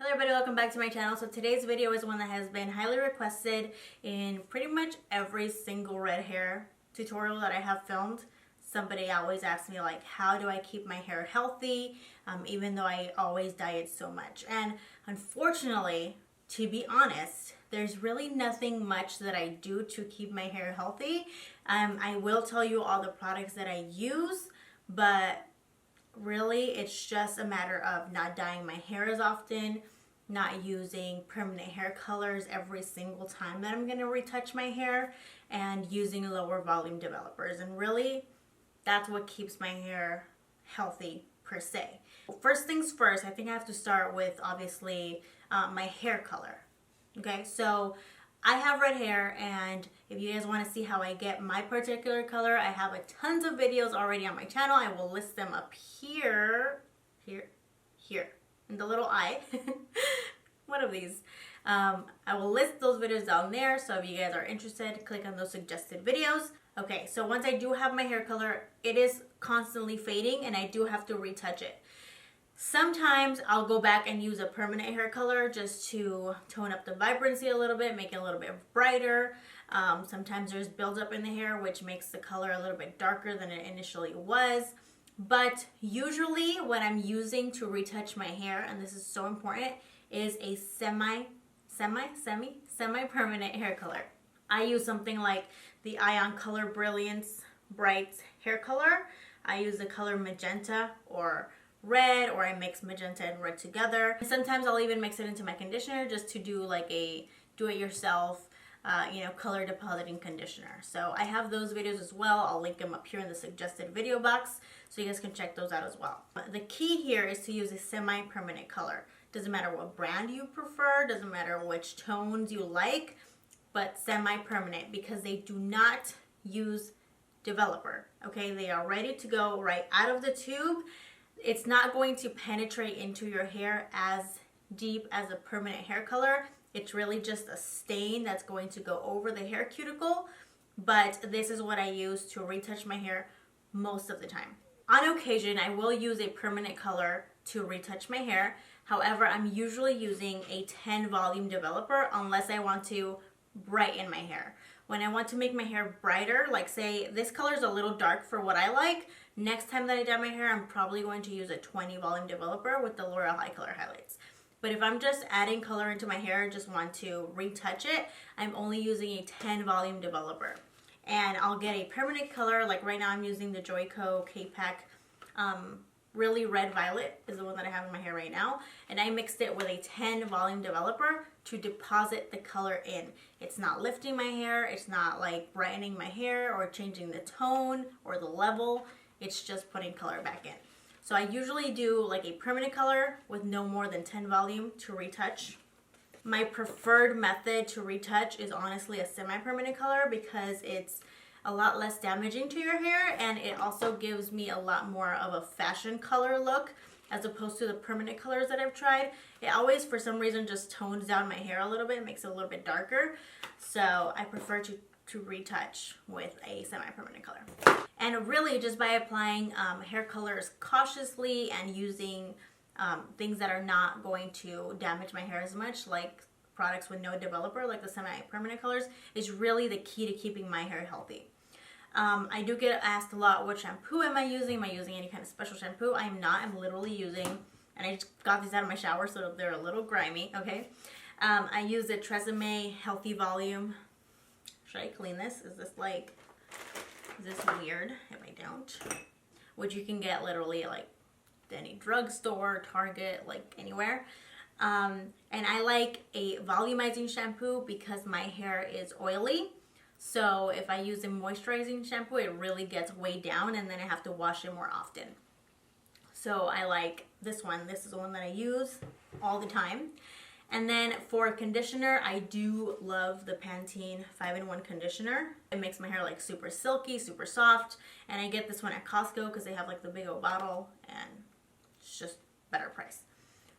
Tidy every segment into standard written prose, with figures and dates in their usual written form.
Hello everybody, welcome back to my channel. So today's video is one that has been highly requested in pretty much every single red hair tutorial that I have filmed. Somebody always asks me like, how do I keep my hair healthy even though I always diet so much? And unfortunately, to be honest, there's really nothing much that I do to keep my hair healthy. I will tell you all the products that I use, but really it's just a matter of not dyeing my hair as often, not using permanent hair colors every single time that I'm going to retouch my hair, and using lower volume developers. And really that's what keeps my hair healthy per se. First things first, I think I have to start with obviously my hair color. Okay, so I have red hair, and if you guys want to see how I get my particular color, I have tons of videos already on my channel. I will list them up here, in the little eye. One of these. I will list those videos down there, so if you guys are interested, click on those suggested videos. Okay, so once I do have my hair color, it is constantly fading and I do have to retouch it. Sometimes I'll go back and use a permanent hair color just to tone up the vibrancy a little bit, make it a little bit brighter. Sometimes there's buildup in the hair, which makes the color a little bit darker than it initially was. But usually what I'm using to retouch my hair, and this is so important, is a semi-permanent hair color. I use something like the Ion Color Brilliance Bright hair color. I use the color magenta or red, or I mix magenta and red together. Sometimes I'll even mix it into my conditioner just to do like a do-it-yourself color depositing conditioner. So I have those videos as well. I'll link them up here in the suggested video box so you guys can check those out as well. The key here is to use a semi-permanent color. Doesn't matter what brand you prefer, doesn't matter which tones you like, but semi-permanent, because they do not use developer. Okay, they are ready to go right out of the tube. It's not going to penetrate into your hair as deep as a permanent hair color. It's really just a stain that's going to go over the hair cuticle, but this is what I use to retouch my hair most of the time. On occasion, I will use a permanent color to retouch my hair. However, I'm usually using a 10 volume developer unless I want to brighten my hair. When I want to make my hair brighter, like say this color is a little dark for what I like, next time that I dye my hair, I'm probably going to use a 20 volume developer with the L'Oreal High Color Highlights. But if I'm just adding color into my hair and just want to retouch it, I'm only using a 10 volume developer. And I'll get a permanent color, like right now I'm using the JOICO K-Pack Really Red Violet is the one that I have in my hair right now. And I mixed it with a 10 volume developer to deposit the color in. It's not lifting my hair, it's not like brightening my hair or changing the tone or the level. It's just putting color back in. So I usually do like a permanent color with no more than 10 volume to retouch. My preferred method to retouch is honestly a semi-permanent color because it's a lot less damaging to your hair, and it also gives me a lot more of a fashion color look as opposed to the permanent colors that I've tried. It always, for some reason, just tones down my hair a little bit, makes it a little bit darker. So I prefer to retouch with a semi-permanent color. And really just by applying hair colors cautiously and using things that are not going to damage my hair as much, like products with no developer, like the semi-permanent colors, is really the key to keeping my hair healthy. I do get asked a lot, what shampoo am I using? Am I using any kind of special shampoo? I am not. I'm literally using, and I just got these out of my shower, so they're a little grimy, okay? I use the Tresemme Healthy Volume. Should I clean this? Is this weird if I don't? Which you can get literally like any drugstore, Target, like anywhere. And I like a volumizing shampoo because my hair is oily. So if I use a moisturizing shampoo, it really gets way down and then I have to wash it more often. So I like this one. This is the one that I use all the time. And then for conditioner, I do love the Pantene 5-in-1 conditioner. It makes my hair like super silky, super soft. And I get this one at Costco because they have like the big old bottle and it's just better price.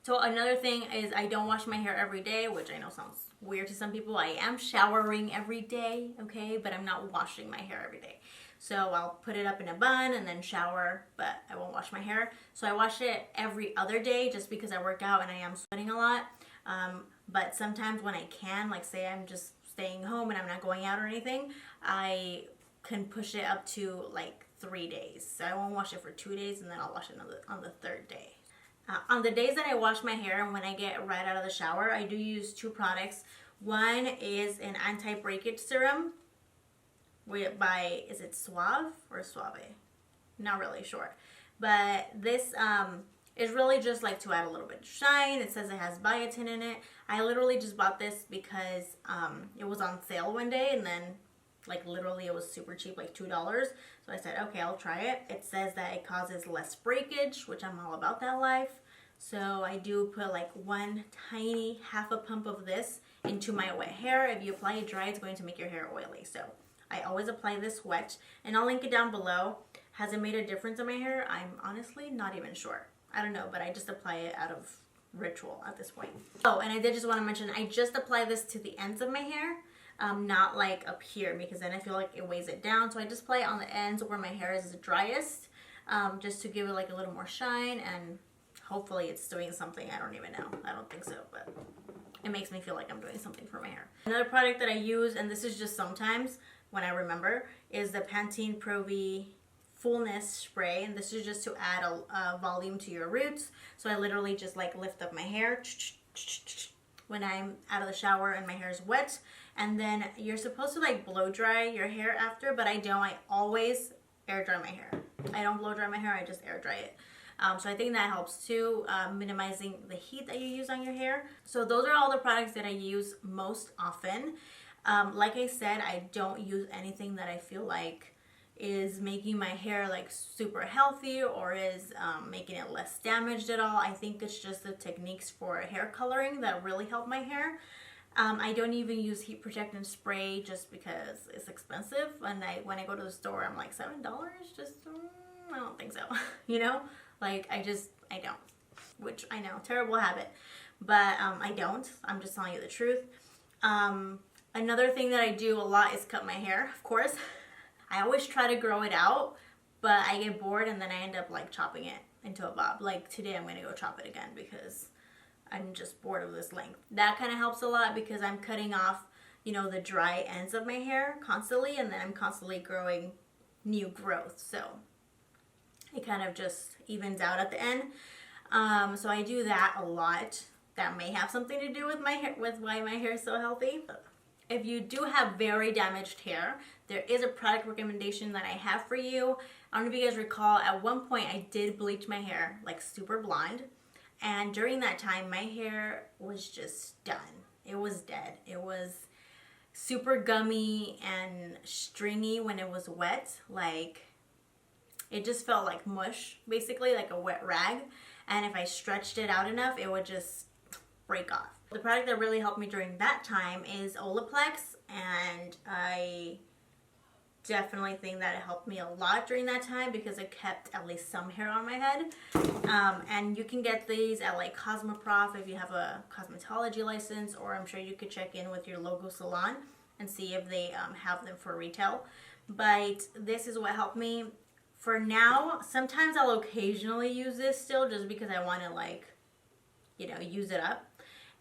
So another thing is I don't wash my hair every day, which I know sounds weird to some people. I am showering every day, okay? But I'm not washing my hair every day. So I'll put it up in a bun and then shower, but I won't wash my hair. So I wash it every other day just because I work out and I am sweating a lot. But sometimes when I can, like say I'm just staying home and I'm not going out or anything, I can push it up to like 3 days. So I won't wash it for 2 days and then I'll wash it on the third day. On the days that I wash my hair and when I get right out of the shower, I do use 2 products. One is an anti-breakage serum by, is it SUAVE or SUAVE? Not really sure. But this is really just like to add a little bit of shine. It says it has biotin in it. I literally just bought this because it was on sale one day, and then like literally it was super cheap, like $2. So I said, okay, I'll try it. It says that it causes less breakage, which I'm all about that life. So I do put like one tiny half a pump of this into my wet hair. If you apply it dry, it's going to make your hair oily. So I always apply this wet, and I'll link it down below. Has it made a difference in my hair? I'm honestly not even sure. I don't know, but I just apply it out of ritual at this point. Oh, and I did just want to mention, I just apply this to the ends of my hair, not like up here, because then I feel like it weighs it down. So I just apply it on the ends where my hair is the driest, just to give it like a little more shine, and hopefully it's doing something. I don't even know. I don't think so, but it makes me feel like I'm doing something for my hair. Another product that I use, and this is just sometimes when I remember, is the Pantene Pro V FULLNESS spray, and this is just to add a volume to your roots. So I literally just like lift up my hair when I'm out of the shower and my hair is wet, and then you're supposed to like blow dry your hair after, but I don't. I always air dry my hair. I don't blow dry my hair, I just air dry it. So I think that helps too, minimizing the heat that you use on your hair. So those are all the products that I use most often. Like I said, I don't use anything that I feel like is making my hair like super healthy or is making it less damaged at all. I think it's just the techniques for hair coloring that really help my hair. I don't even use heat protectant spray just because it's expensive, and when I go to the store I'm like $7, just I don't think so. You know, like I don't, which I know, terrible habit, but I don't. I'm just telling you the truth. Another thing that I do a lot is cut my hair, of course. I always try to grow it out, but I get bored and then I end up like chopping it into a bob. Like today I'm going to go chop it again because I'm just bored of this length. That kind of helps a lot because I'm cutting off, you know, the dry ends of my hair constantly, and then I'm constantly growing new growth. So it kind of just evens out at the end. So I do that a lot. That may have something to do with my hair, with why my hair is so healthy. If you do have very damaged hair, there is a product recommendation that I have for you. I don't know if you guys recall, at one point I did bleach my hair like super blonde, and during that time my hair was just done. It was dead. It was super gummy and stringy when it was wet. Like it just felt like mush, basically like a wet rag, and if I stretched it out enough it would just break off. The product that really helped me during that time is Olaplex, and I definitely think that it helped me a lot during that time because it kept at least some hair on my head. And you can get these at like Cosmoprof if you have a cosmetology license, or I'm sure you could check in with your local salon and see if they have them for retail. But this is what helped me. For now, sometimes I'll occasionally use this still just because I want to, like, you know, use it up.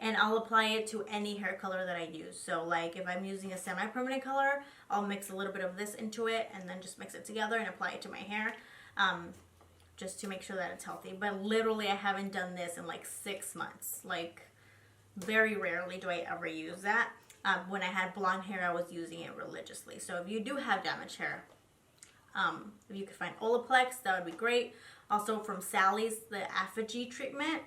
And I'll apply it to any hair color that I use. So like if I'm using a semi-permanent color, I'll mix a little bit of this into it and then just mix it together and apply it to my hair, just to make sure that it's healthy. But literally I haven't done this in like 6 months. Like very rarely do I ever use that. When I had blonde hair, I was using it religiously. So if you do have damaged hair, if you could find Olaplex, that would be great. Also from Sally's, the Apogee treatment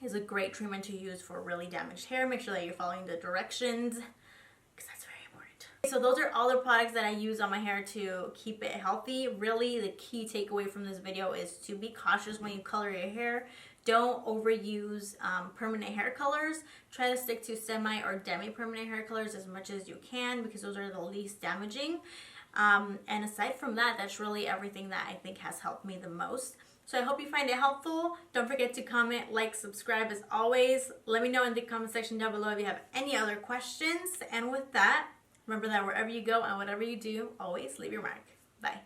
is a great treatment to use for really damaged hair. Make sure that you're following the directions because that's very important. So those are all the products that I use on my hair to keep it healthy. Really, the key takeaway from this video is to be cautious when you color your hair. Don't overuse permanent hair colors. Try to stick to semi or demi-permanent hair colors as much as you can because those are the least damaging. And aside from that, that's really everything that I think has helped me the most. So I hope you find it helpful. Don't forget to comment, like, subscribe as always. Let me know in the comment section down below if you have any other questions. And with that, remember that wherever you go and whatever you do, always leave your mark. Bye.